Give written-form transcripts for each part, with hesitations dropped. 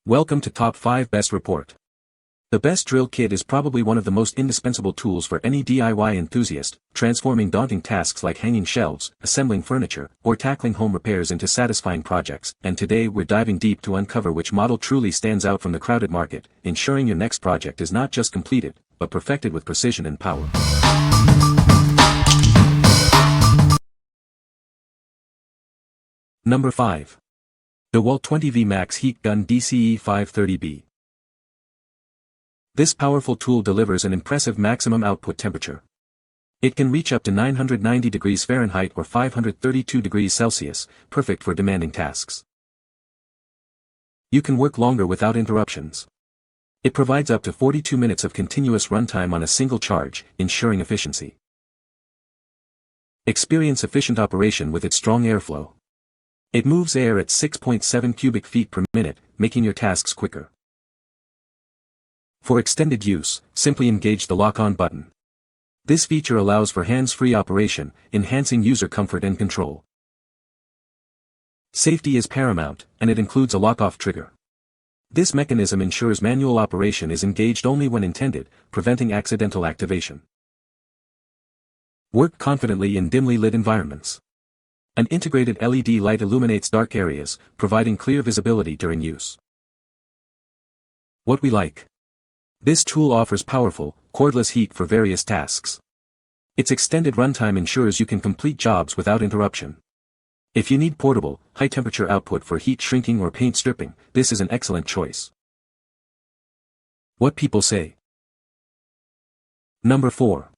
Welcome to Top 5 Best Report. The best drill kit is probably one of the most indispensable tools for any DIY enthusiast, transforming daunting tasks like hanging shelves, assembling furniture, or tackling home repairs into satisfying projects. And today we're diving deep to uncover which model truly stands out from the crowded market, ensuring your next project is not just completed, but perfected with precision and power. Number 5. DEWALT 20V Max Heat Gun DCE 530B. This powerful tool delivers an impressive maximum output temperature. It can reach up to 990 degrees Fahrenheit or 532 degrees Celsius, perfect for demanding tasks. You can work longer without interruptions. It provides up to 42 minutes of continuous runtime on a single charge, ensuring efficiency. Experience efficient operation with its strong airflow. It moves air at 6.7 cubic feet per minute, making your tasks quicker. For extended use, simply engage the lock-on button. This feature allows for hands-free operation, enhancing user comfort and control. Safety is paramount, and it includes a lock-off trigger. This mechanism ensures manual operation is engaged only when intended, preventing accidental activation. Work confidently in dimly lit environments. An integrated LED light illuminates dark areas, providing clear visibility during use. What we like. This tool offers powerful, cordless heat for various tasks. Its extended runtime ensures you can complete jobs without interruption. If you need portable, high-temperature output for heat shrinking or paint stripping, this is an excellent choice. What people say. Number 4.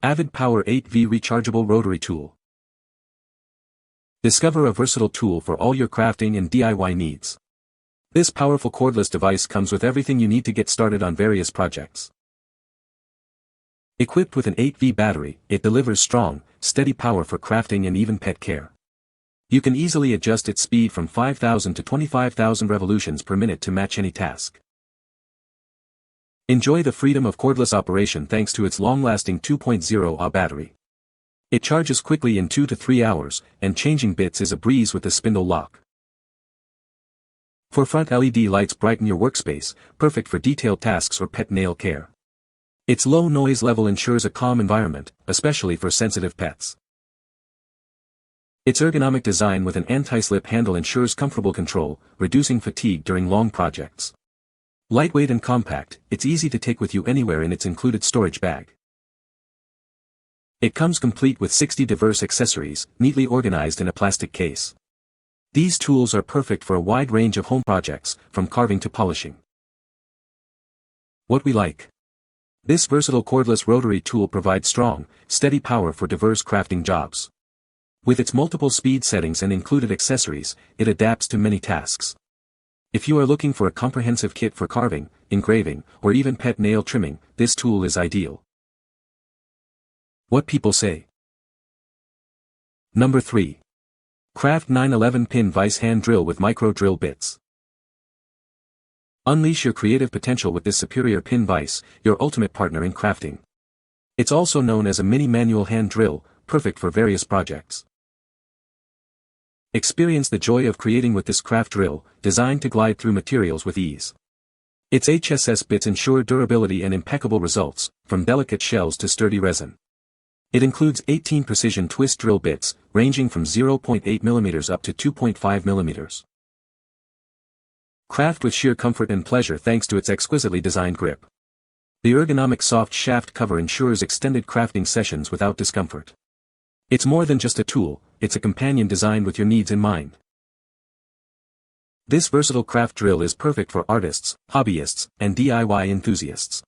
AVID Power 8V Rechargeable Rotary Tool. Discover a versatile tool for all your crafting and DIY needs. This powerful cordless device comes with everything you need to get started on various projects. Equipped with an 8V battery, it delivers strong, steady power for crafting and even pet care. You can easily adjust its speed from 5,000 to 25,000 revolutions per minute to match any task. Enjoy the freedom of cordless operation thanks to its long-lasting 2.0 Ah battery. It charges quickly in 2 to 3 hours, and changing bits is a breeze with the spindle lock. For front LED lights brighten your workspace, perfect for detailed tasks or pet nail care. Its low noise level ensures a calm environment, especially for sensitive pets. Its ergonomic design with an anti-slip handle ensures comfortable control, reducing fatigue during long projects. Lightweight and compact, it's easy to take with you anywhere in its included storage bag. It comes complete with 60 diverse accessories, neatly organized in a plastic case. These tools are perfect for a wide range of home projects, from carving to polishing. What we like. This versatile cordless rotary tool provides strong, steady power for diverse crafting jobs. With its multiple speed settings and included accessories, it adapts to many tasks. If you are looking for a comprehensive kit for carving, engraving, or even pet nail trimming, this tool is ideal. What people say. Number 3. Craft 911-pin Vise hand drill with micro drill bits. Unleash your creative potential with this superior pin vise, your ultimate partner in crafting. It's also known as a mini manual hand drill, perfect for various projects. Experience the joy of creating with this craft drill, designed to glide through materials with ease. Its HSS bits ensure durability and impeccable results, from delicate shells to sturdy resin. It includes 18 precision twist drill bits, ranging from 0.8 mm up to 2.5 mm. Craft with sheer comfort and pleasure thanks to its exquisitely designed grip. The ergonomic soft shaft cover ensures extended crafting sessions without discomfort. It's more than just a tool, it's a companion designed with your needs in mind. This versatile craft drill is perfect for artists, hobbyists, and DIY enthusiasts.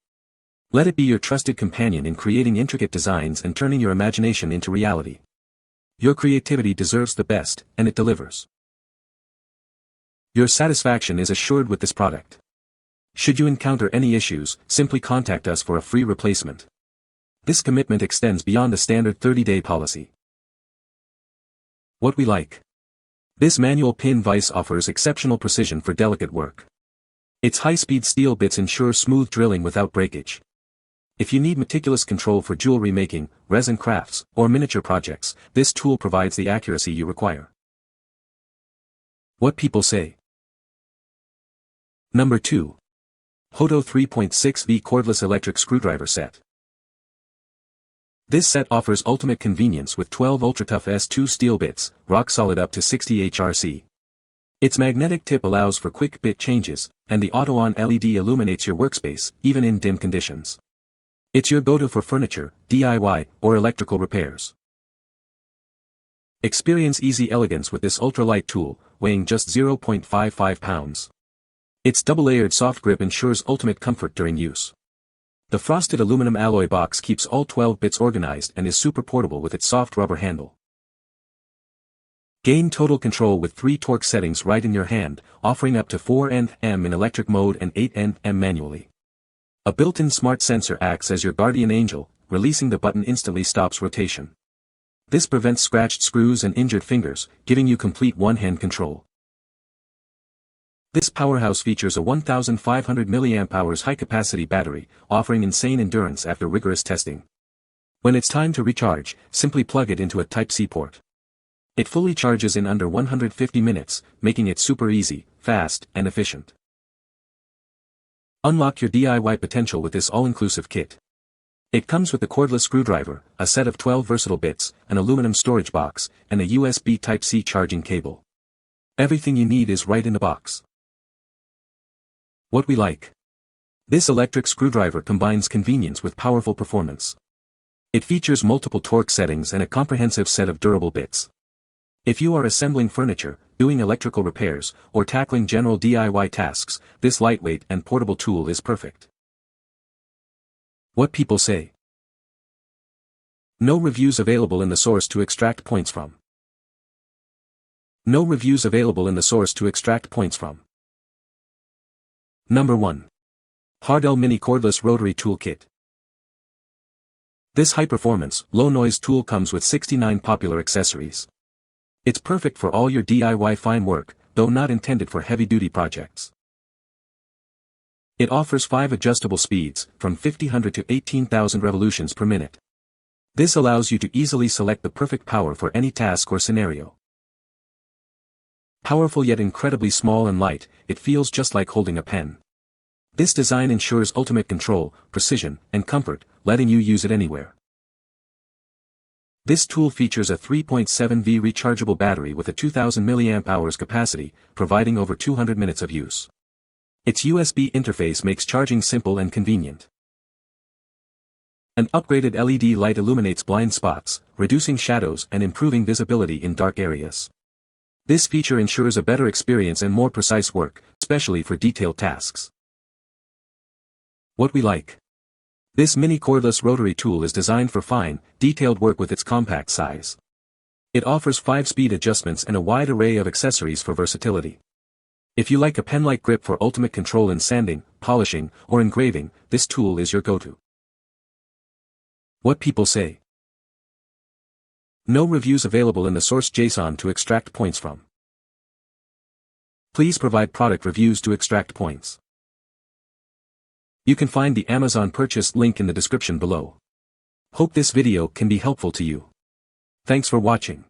Let it be your trusted companion in creating intricate designs and turning your imagination into reality. Your creativity deserves the best, and it delivers. Your satisfaction is assured with this product. Should you encounter any issues, simply contact us for a free replacement. This commitment extends beyond the standard 30-day policy. What we like. This manual pin vise offers exceptional precision for delicate work. Its high-speed steel bits ensure smooth drilling without breakage. If you need meticulous control for jewelry making, resin crafts, or miniature projects, this tool provides the accuracy you require. What people say. Number 2. HOTO 3.6V Cordless Electric Screwdriver Set. This set offers ultimate convenience with 12 ultra-tough S2 steel bits, rock solid up to 60 HRC. Its magnetic tip allows for quick bit changes, and the auto-on LED illuminates your workspace, even in dim conditions. It's your go-to for furniture, DIY, or electrical repairs. Experience easy elegance with this ultra-light tool, weighing just 0.55 pounds. Its double-layered soft grip ensures ultimate comfort during use. The frosted aluminum alloy box keeps all 12 bits organized and is super portable with its soft rubber handle. Gain total control with 3 torque settings right in your hand, offering up to 4 Nm in electric mode and 8 Nm manually. A built-in smart sensor acts as your guardian angel, releasing the button instantly stops rotation. This prevents scratched screws and injured fingers, giving you complete one-hand control. This powerhouse features a 1,500 mAh high-capacity battery, offering insane endurance after rigorous testing. When it's time to recharge, simply plug it into a Type-C port. It fully charges in under 150 minutes, making it super easy, fast, and efficient. Unlock your DIY potential with this all-inclusive kit. It comes with the cordless screwdriver, a set of 12 versatile bits, an aluminum storage box, and a USB Type-C charging cable. Everything you need is right in the box. What we like. This electric screwdriver combines convenience with powerful performance. It features multiple torque settings and a comprehensive set of durable bits. If you are assembling furniture, doing electrical repairs, or tackling general DIY tasks, this lightweight and portable tool is perfect. What people say. No reviews available in the source to extract points from. No reviews available in the source to extract points from. Number 1. HARDELL Mini Cordless Rotary Toolkit. This high-performance, low-noise tool comes with 69 popular accessories. It's perfect for all your DIY fine work, though not intended for heavy-duty projects. It offers 5 adjustable speeds, from 5000 to 18,000 revolutions per minute. This allows you to easily select the perfect power for any task or scenario. Powerful yet incredibly small and light, it feels just like holding a pen. This design ensures ultimate control, precision, and comfort, letting you use it anywhere. This tool features a 3.7V rechargeable battery with a 2000 mAh capacity, providing over 200 minutes of use. Its USB interface makes charging simple and convenient. An upgraded LED light illuminates blind spots, reducing shadows and improving visibility in dark areas. This feature ensures a better experience and more precise work, especially for detailed tasks. What we like. This mini cordless rotary tool is designed for fine, detailed work with its compact size. It offers 5-speed adjustments and a wide array of accessories for versatility. If you like a pen-like grip for ultimate control in sanding, polishing, or engraving, this tool is your go-to. What people say. No reviews available in the source JSON to extract points from. Please provide product reviews to extract points. You can find the Amazon purchase link in the description below. Hope this video can be helpful to you. Thanks for watching.